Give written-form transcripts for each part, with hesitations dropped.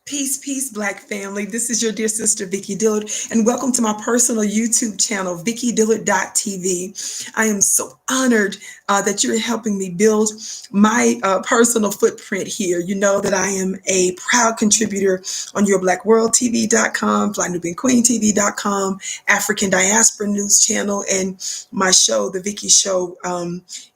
Peace, peace, Black family. This is your dear sister, Vicki Dillard, and welcome to my personal YouTube channel, VickiDillard.tv. I am so honored that you're helping me build my personal footprint here. You know that I am a proud contributor on YourBlackWorldTV.com, FlyNubianQueenTV.com, African Diaspora News Channel, and my show, The Vicki Show,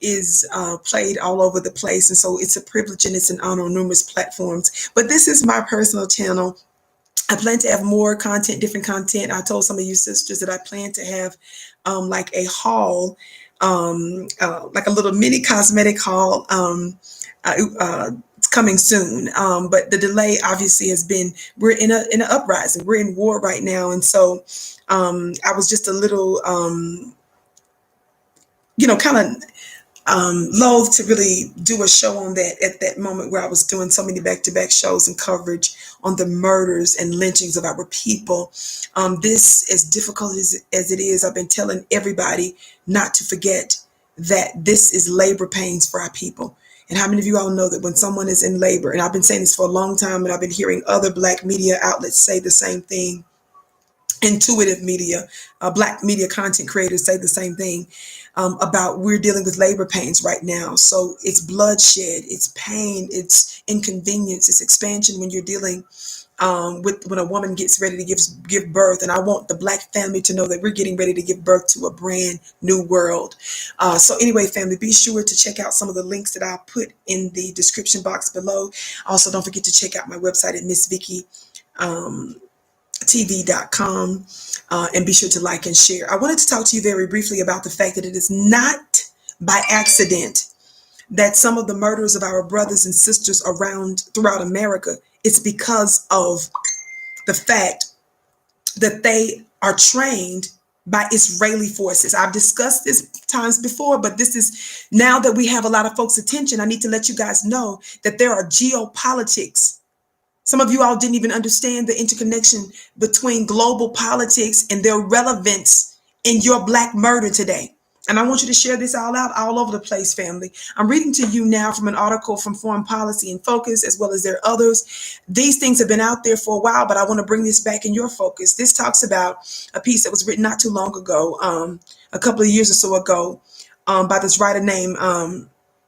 is played all over the place. And so it's a privilege and it's an honor on numerous platforms. But this is my personal channel. I plan to have more content, different content. I told some of you sisters that I plan to have like a haul, like a little mini cosmetic haul. It's coming soon. But the delay obviously has been, we're in an uprising. We're in war right now. And so I was just a little, kind of loath to really do a show on that at that moment where I was doing so many back-to-back shows and coverage on the murders and lynchings of our people. This, as difficult as it is, I've been telling everybody not to forget that this is labor pains for our people. And how many of you all know that when someone is in labor, and I've been saying this for a long time, and I've been hearing other Black media outlets say the same thing, intuitive media, Black media content creators say the same thing about we're dealing with labor pains right now. So it's bloodshed, it's pain, it's inconvenience, it's expansion when you're dealing with when a woman gets ready to give birth. And I want the Black family to know that we're getting ready to give birth to a brand new world. So anyway, family, be sure to check out some of the links that I'll put in the description box below. Also, don't forget to check out my website at MissVickiTV.com, and be sure to like and share. I wanted to talk to you very briefly about the fact that it is not by accident that some of the murders of our brothers and sisters throughout America, it's because of the fact that they are trained by Israeli forces. I've discussed this times before, but this is now that we have a lot of folks' attention. I need to let you guys know that there are geopolitics. Some of you all didn't even understand the interconnection between global politics and their relevance in your Black murder today. And I want you to share this all out all over the place, family. I'm reading to you now from an article from Foreign Policy in Focus, as well as there are others. These things have been out there for a while, but I want to bring this back in your focus. This talks about a piece that was written not too long ago, a couple of years or so ago, by this writer named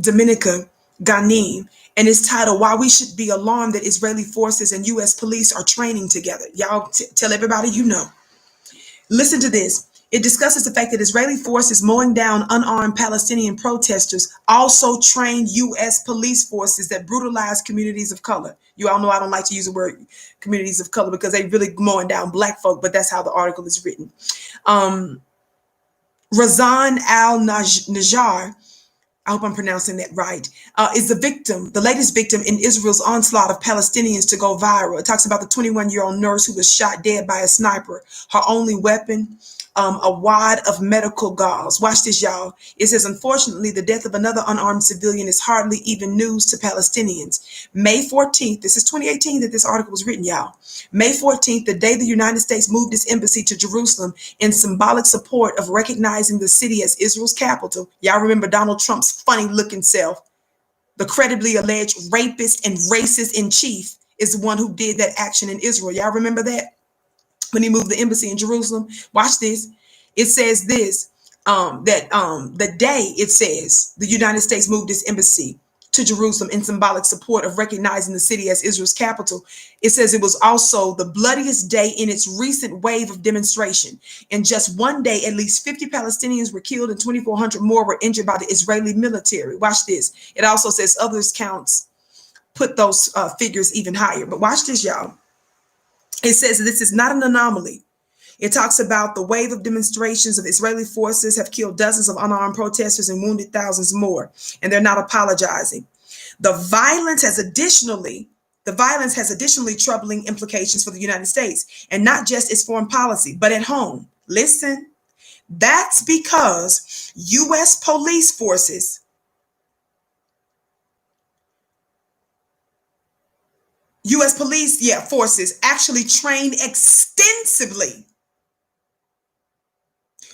Dominica Ghanim. And it's titled, Why We Should Be Alarmed That Israeli Forces and U.S. Police Are Training Together. Y'all tell everybody you know. Listen to this. It discusses the fact that Israeli forces mowing down unarmed Palestinian protesters also train U.S. police forces that brutalize communities of color. You all know I don't like to use the word communities of color because they really mowing down Black folk, but that's how the article is written. Razan al-Najjar, I hope I'm pronouncing that right, is the latest victim in Israel's onslaught of Palestinians to go viral. It talks about the 21-year-old nurse who was shot dead by a sniper. Her only weapon, a wad of medical gauze. Watch this, y'all. It says, unfortunately, the death of another unarmed civilian is hardly even news to Palestinians. May 14th, this is 2018 that this article was written, y'all. May 14th, the day the United States moved its embassy to Jerusalem in symbolic support of recognizing the city as Israel's capital. Y'all remember Donald Trump's funny-looking self. The credibly alleged rapist and racist in chief is the one who did that action in Israel. Y'all remember that? When he moved the embassy in Jerusalem. Watch this. It says this, the day it says the United States moved its embassy to Jerusalem in symbolic support of recognizing the city as Israel's capital. It says it was also the bloodiest day in its recent wave of demonstration. In just one day, at least 50 Palestinians were killed and 2,400 more were injured by the Israeli military. Watch this. It also says others counts put those figures even higher. But watch this, y'all. It says this is not an anomaly. It talks about the wave of demonstrations of Israeli forces have killed dozens of unarmed protesters and wounded thousands more, and they're not apologizing. The violence has additionally troubling implications for the United States, and not just its foreign policy, but at home. Listen, that's because U.S. police forces forces actually train extensively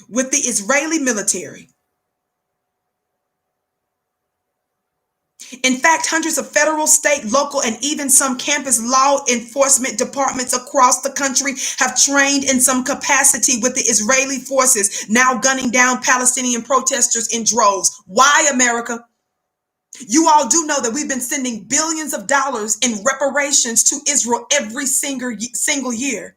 with the Israeli military. In fact, hundreds of federal, state, local, and even some campus law enforcement departments across the country have trained in some capacity with the Israeli forces now gunning down Palestinian protesters in droves. Why, America? You all do know that we've been sending billions of dollars in reparations to Israel every single year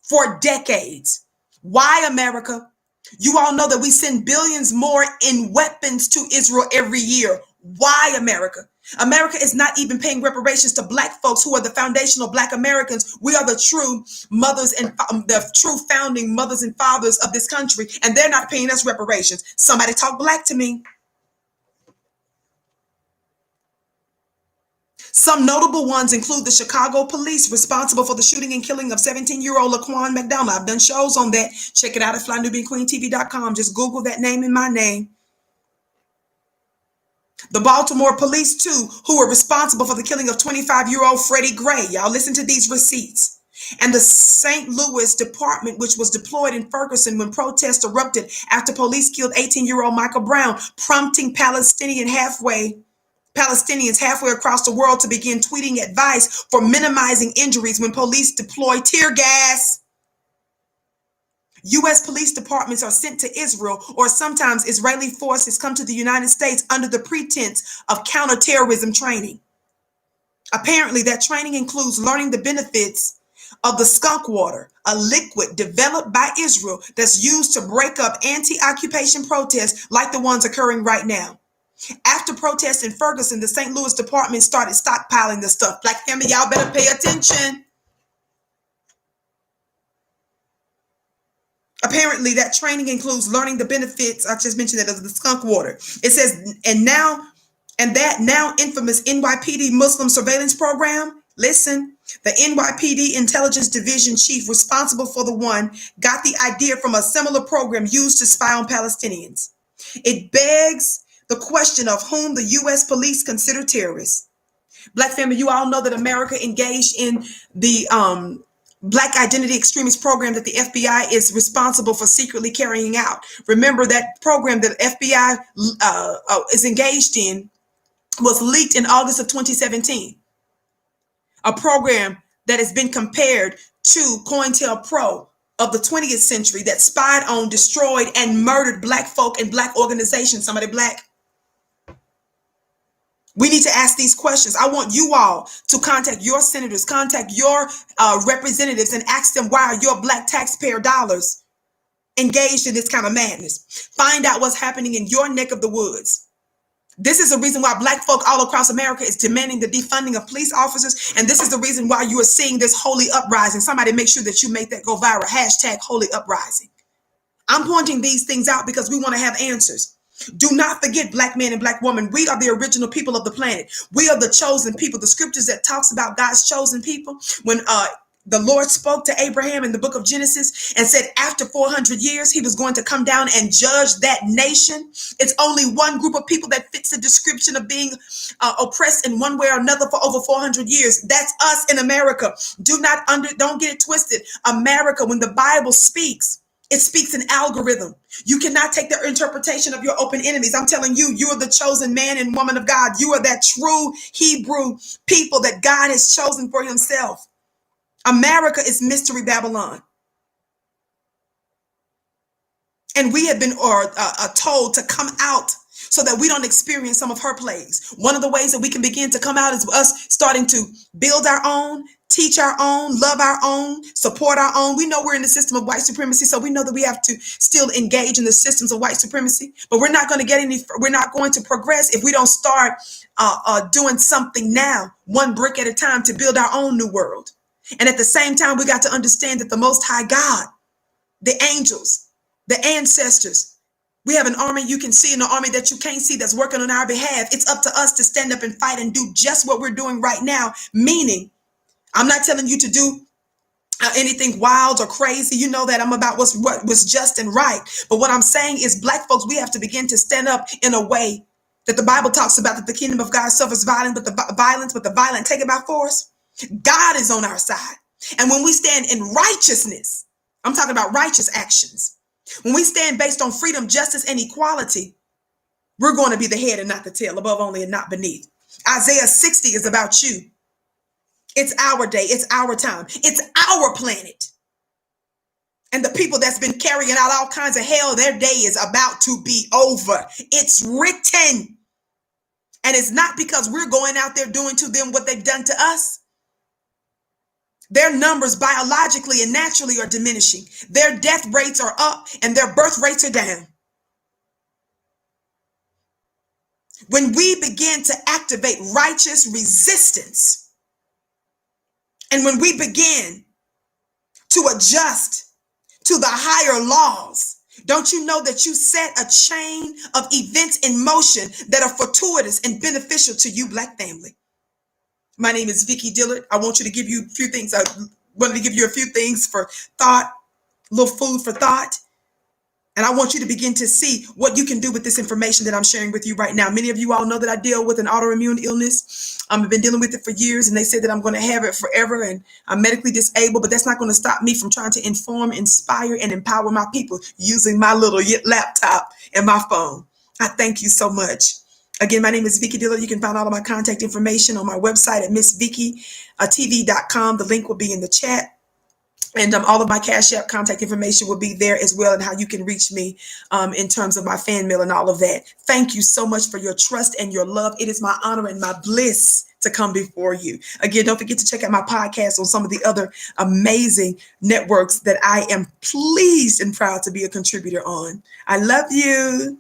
for decades. Why, America? You all know that we send billions more in weapons to Israel every year. Why, America? America is not even paying reparations to black folks who are the foundational black Americans. We are the true mothers and the true founding mothers and fathers of this country, and they're not paying us reparations. Somebody talk black to me. Some notable ones include the Chicago police responsible for the shooting and killing of 17-year-old Laquan McDonald. I've done shows on that. Check it out at flynubianqueentv.com. Just Google that name and my name. The Baltimore police, too, who were responsible for the killing of 25-year-old Freddie Gray. Y'all listen to these receipts. And the St. Louis Department, which was deployed in Ferguson when protests erupted after police killed 18-year-old Michael Brown, prompting Palestinians halfway across the world to begin tweeting advice for minimizing injuries when police deploy tear gas. U.S. police departments are sent to Israel, or sometimes Israeli forces come to the United States under the pretense of counterterrorism training. Apparently, that training includes learning the benefits of the skunk water, a liquid developed by Israel that's used to break up anti-occupation protests like the ones occurring right now. After protests in Ferguson, the St. Louis Department started stockpiling the stuff. Black family, y'all better pay attention. Apparently, that training includes learning the benefits, I just mentioned that, of the skunk water. It says, that now infamous NYPD Muslim surveillance program, listen, the NYPD Intelligence Division chief responsible for the one got the idea from a similar program used to spy on Palestinians. It begs the question of whom the U.S. police consider terrorists. Black family, you all know that America engaged in the Black Identity Extremist program that the FBI is responsible for secretly carrying out. Remember that program that FBI is engaged in was leaked in August of 2017. A program that has been compared to COINTELPRO of the 20th century that spied on, destroyed, and murdered black folk and black organizations. Somebody black. We need to ask these questions. I want you all to contact your senators, contact your representatives, and ask them, why are your black taxpayer dollars engaged in this kind of madness? Find out what's happening in your neck of the woods. This is the reason why black folk all across America is demanding the defunding of police officers. And this is the reason why you are seeing this holy uprising. Somebody make sure that you make that go viral. Hashtag holy uprising. I'm pointing these things out because we want to have answers. Do not forget, black man and black woman, we are the original people of the planet. We are the chosen people. The scriptures that talks about God's chosen people, when the Lord spoke to Abraham in the book of Genesis and said after 400 years, he was going to come down and judge that nation. It's only one group of people that fits the description of being oppressed in one way or another for over 400 years. That's us in America. Don't get it twisted. America, when the Bible speaks, it speaks in algorithm. You cannot take the interpretation of your open enemies. I'm telling you, you are the chosen man and woman of God. You are that true Hebrew people that God has chosen for himself. America is Mystery Babylon. And we have been told to come out so that we don't experience some of her plagues. One of the ways that we can begin to come out is us starting to build our own, teach our own, love our own, support our own. We know we're in the system of white supremacy, so we know that we have to still engage in the systems of white supremacy. But we're not going to progress if we don't start doing something now, one brick at a time, to build our own new world. And at the same time, we got to understand that the Most High God, the angels, the ancestors, we have an army you can see and an army that you can't see that's working on our behalf. It's up to us to stand up and fight and do just what we're doing right now. Meaning, I'm not telling you to do anything wild or crazy. You know that I'm about what was just and right. But what I'm saying is, black folks, we have to begin to stand up in a way that the Bible talks about, that the kingdom of God suffers violence, but the violent take it by force. God is on our side. And when we stand in righteousness, I'm talking about righteous actions. When we stand based on freedom, justice, and equality, we're going to be the head and not the tail, above only and not beneath. Isaiah 60 is about you. It's our day. It's our time. It's our planet. And the people that's been carrying out all kinds of hell, their day is about to be over. It's written. And it's not because we're going out there doing to them what they've done to us. Their numbers biologically and naturally are diminishing. Their death rates are up and their birth rates are down. When we begin to activate righteous resistance, and when we begin to adjust to the higher laws, don't you know that you set a chain of events in motion that are fortuitous and beneficial to you, Black family? My name is Vicki Dillard. I want you to give you a few things. I wanted to give you a few things for thought, a little food for thought. And I want you to begin to see what you can do with this information that I'm sharing with you right now. Many of you all know that I deal with an autoimmune illness. I've been dealing with it for years, and they said that I'm going to have it forever, and I'm medically disabled, but that's not going to stop me from trying to inform, inspire, and empower my people using my little laptop and my phone. I thank you so much. Again, my name is Vicki Dillard. You can find all of my contact information on my website at MissVickiTV.com. The link will be in the chat. And all of my Cash App contact information will be there as well, and how you can reach me in terms of my fan mail and all of that. Thank you so much for your trust and your love. It is my honor and my bliss to come before you. Again, don't forget to check out my podcast on some of the other amazing networks that I am pleased and proud to be a contributor on. I love you.